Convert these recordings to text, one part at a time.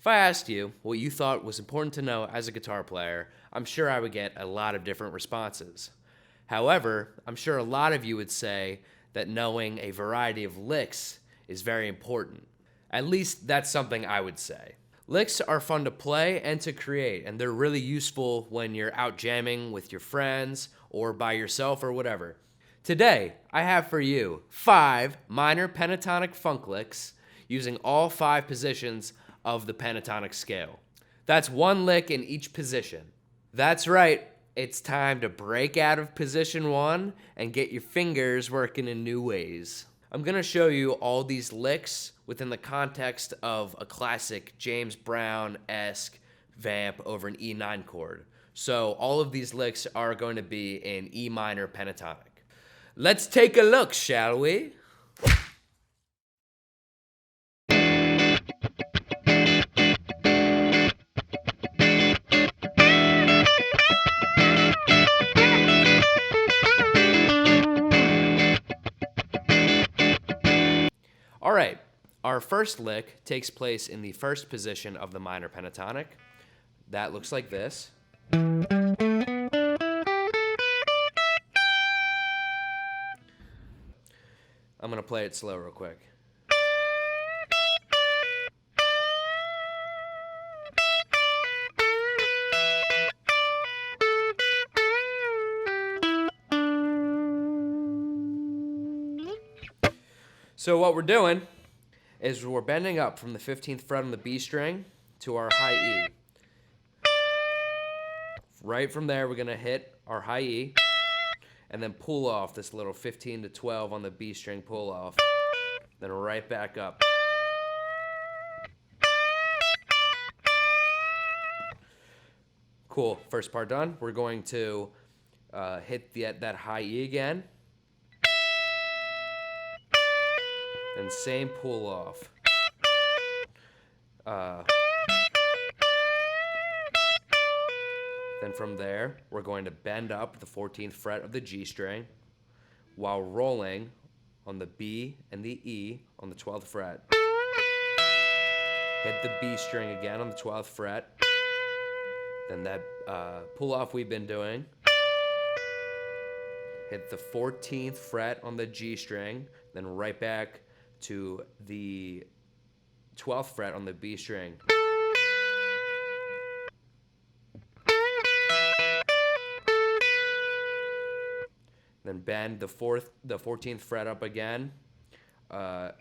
If I asked you what you thought was important to know as a guitar player, I'm sure I would get a lot of different responses. However, I'm sure a lot of you would say that knowing a variety of licks is very important. At least that's something I would say. Licks are fun to play and to create, and they're really useful when you're out jamming with your friends or by yourself or whatever. Today, I have for you 5 minor pentatonic funk licks using all 5 positions of the pentatonic scale. That's 1 lick in each position. That's right, it's time to break out of position 1 and get your fingers working in new ways. I'm gonna show you all these licks within the context of a classic James Brown-esque vamp over an E9 chord. So all of these licks are going to be in E minor pentatonic. Let's take a look, shall we? All right, our first lick takes place in the first position of the minor pentatonic. That looks like this. I'm gonna play it slow real quick. So what we're doing is we're bending up from the 15th fret on the B string to our high E. Right from there, we're gonna hit our high E and then pull off this little 15 to 12 on the B string pull off, then right back up. Cool, first part done. We're going to hit that high E again. And same pull off. Then from there, we're going to bend up the 14th fret of the G string while rolling on the B and the E on the 12th fret. Hit the B string again on the 12th fret. Then that pull off we've been doing. Hit the 14th fret on the G string, then right back to the 12th fret on the B string. Then bend the 14th fret up again. Come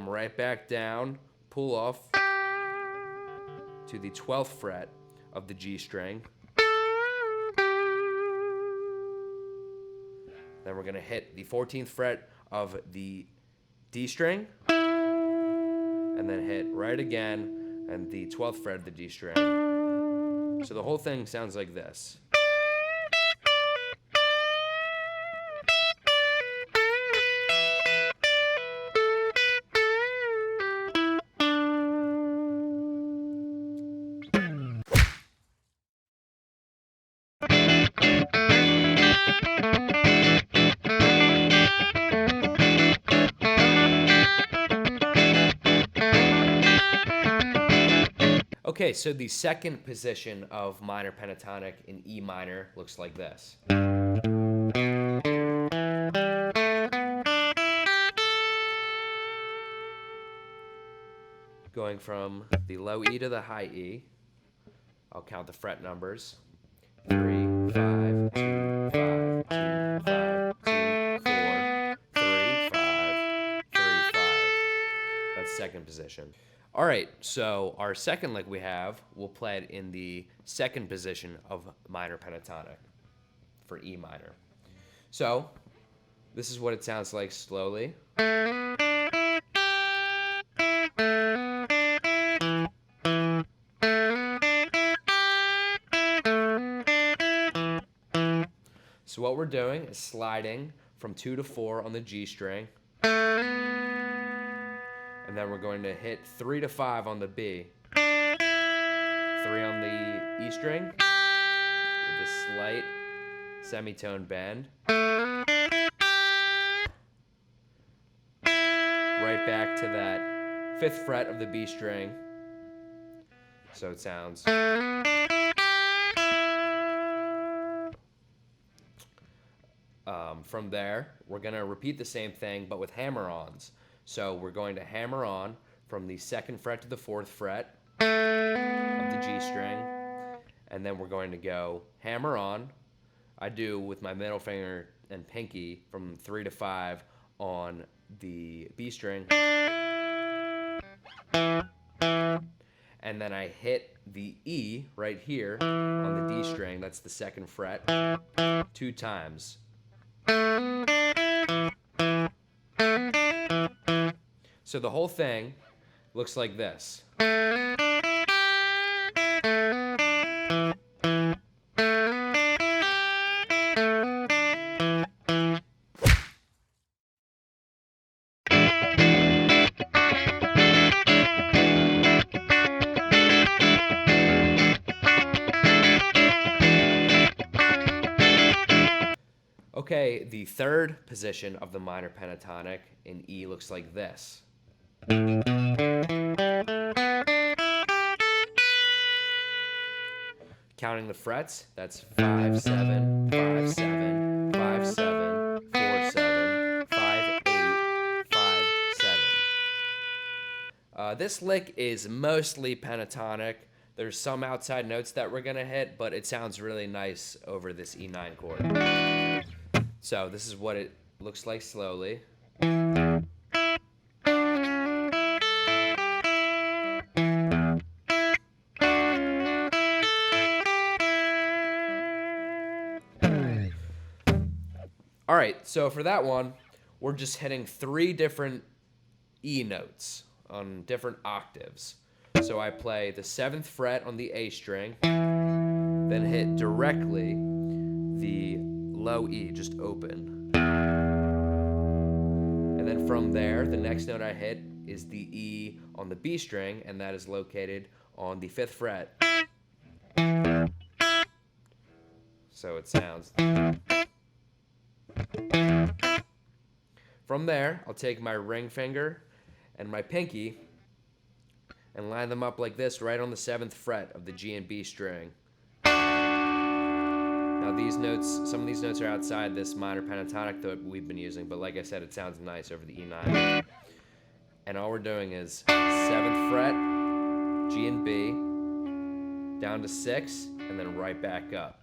right back down, pull off to the 12th fret of the G string. Then we're gonna hit the 14th fret of the D string, and then hit right again and the 12th fret of the D string. So the whole thing sounds like this. Okay, so the second position of minor pentatonic in E minor looks like this. Going from the low E to the high E, I'll count the fret numbers. 3, 5, 2, 5, 2, 5, 2, 4, 3, 5, 3, 5. That's second position. All right, so our second lick we have, we'll play it in the second position of minor pentatonic for E minor. So this is what it sounds like slowly. So what we're doing is sliding from 2 to 4 on the G string. And then we're going to hit 3 to 5 on the B. 3 on the E string with a slight semitone bend. Right back to that 5th fret of the B string. So it sounds. From there, we're going to repeat the same thing, but with hammer-ons. So we're going to hammer on from the 2nd fret to the 4th fret of the G string, and then we're going to go hammer on. I do with my middle finger and pinky from 3 to 5 on the B string, and then I hit the E right here on the D string, that's the 2nd fret, 2 times. So the whole thing looks like this. Okay, the 3rd position of the minor pentatonic in E looks like this. Counting the frets, that's 5, 7, 5, 7, 5, 7, 4, 7, 5, 8, 5, 7. This lick is mostly pentatonic. There's some outside notes that we're gonna hit, but it sounds really nice over this E9 chord. So this is what it looks like slowly. All right, so for that one, we're just hitting 3 different E notes on different octaves. So I play the 7th fret on the A string, then hit directly the low E, just open. And then from there, the next note I hit is the E on the B string, and that is located on the 5th fret. So it sounds. From there, I'll take my ring finger and my pinky and line them up like this right on the 7th fret of the G and B string. Now these notes, some of these notes are outside this minor pentatonic that we've been using, but like I said, it sounds nice over the E9. And all we're doing is 7th fret, G and B, down to 6, and then right back up.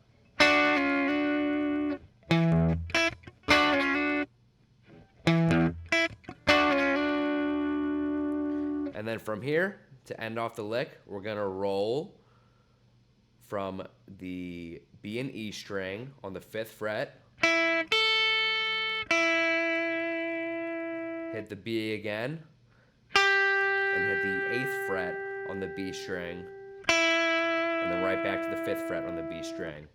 And then from here, to end off the lick, we're gonna roll from the B and E string on the 5th fret, hit the B again, and hit the 8th fret on the B string, and then right back to the 5th fret on the B string.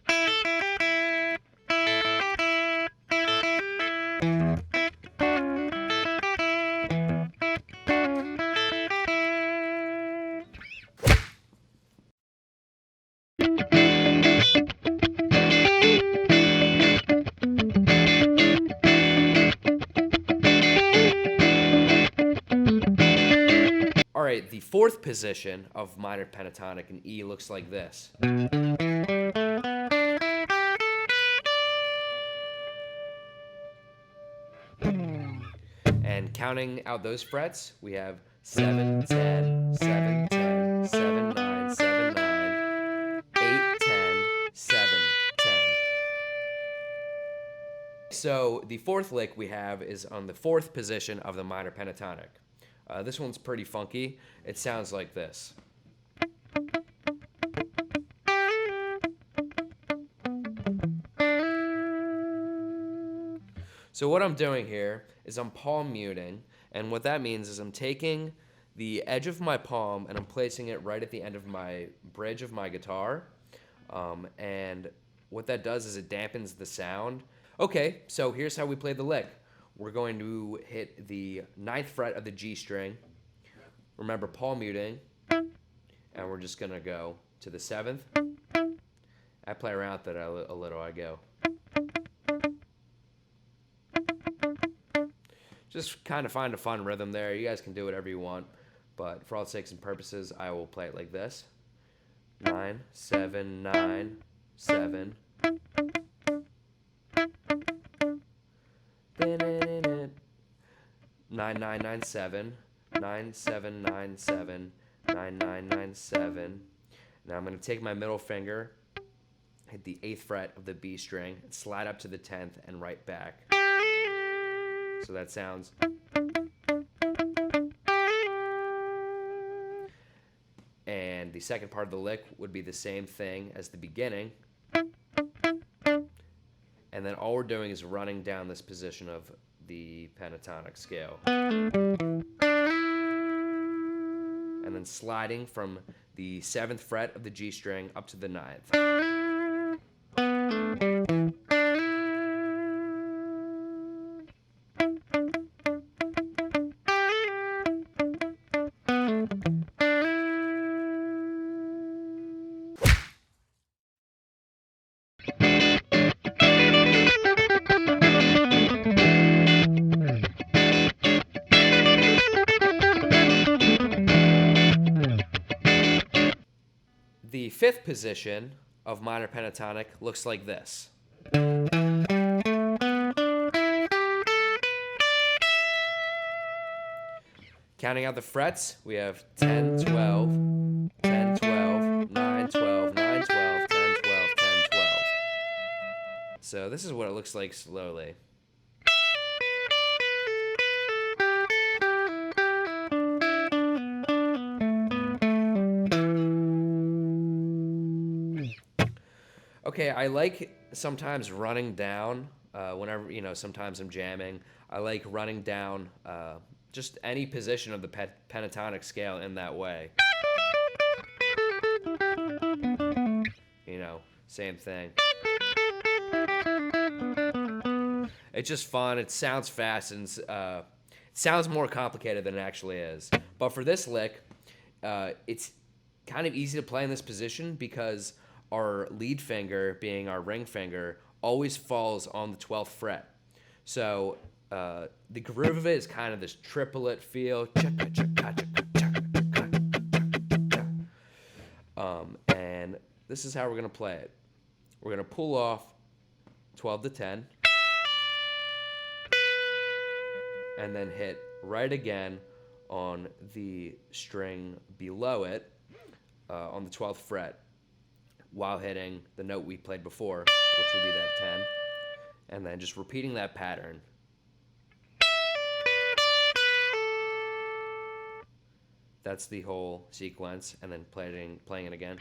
All right, the 4th position of minor pentatonic in E looks like this. And counting out those frets, we have 7, 10, 7, 10, 7, 9, 7, 9, 8, 10, 7, 10. So the 4th lick we have is on the 4th position of the minor pentatonic. This one's pretty funky. It sounds like this. So what I'm doing here is I'm palm muting, and what that means is I'm taking the edge of my palm and I'm placing it right at the end of my bridge of my guitar, and what that does is it dampens the sound. Okay, so here's how we play the lick. We're going to hit the 9th fret of the G string. Remember, palm muting. And we're just going to go to the 7th. I play around with that a little. I go. Just kind of find a fun rhythm there. You guys can do whatever you want. but for all sakes and purposes, I will play it like this. 9, 7, 9, 7. 9997, 9797, 9997. Now I'm going to take my middle finger, hit the 8th fret of the B string, and slide up to the 10th and right back. So that sounds. And the second part of the lick would be the same thing as the beginning. And then all we're doing is running down this position of the pentatonic scale. And then sliding from the 7th fret of the G string up to the 9th. The 5th position of minor pentatonic looks like this. Counting out the frets, we have 10, 12, 10, 12, 9, 12, 9, 12, 10, 12, 10, 12. So this is what it looks like slowly. Okay, I like sometimes running down whenever, sometimes I'm jamming. I like running down just any position of the pentatonic scale in that way. Same thing. It's just fun. It sounds fast, and it sounds more complicated than it actually is. But for this lick, it's kind of easy to play in this position because our lead finger, being our ring finger, always falls on the 12th fret. So the groove of it is kind of this triplet feel. And this is how we're going to play it. We're going to pull off 12 to 10, and then hit right again on the string below it on the 12th fret, while hitting the note we played before, which would be that 10, and then just repeating that pattern. That's the whole sequence, and then playing it again.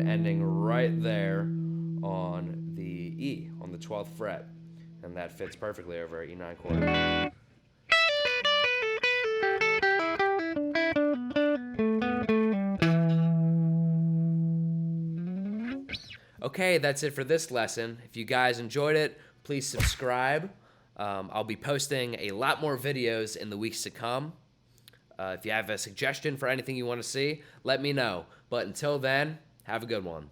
Ending right there on the E, on the 12th fret. And that fits perfectly over our E9 chord. Okay, that's it for this lesson. If you guys enjoyed it, please subscribe. I'll be posting a lot more videos in the weeks to come. If you have a suggestion for anything you want to see, let me know. But until then, have a good one.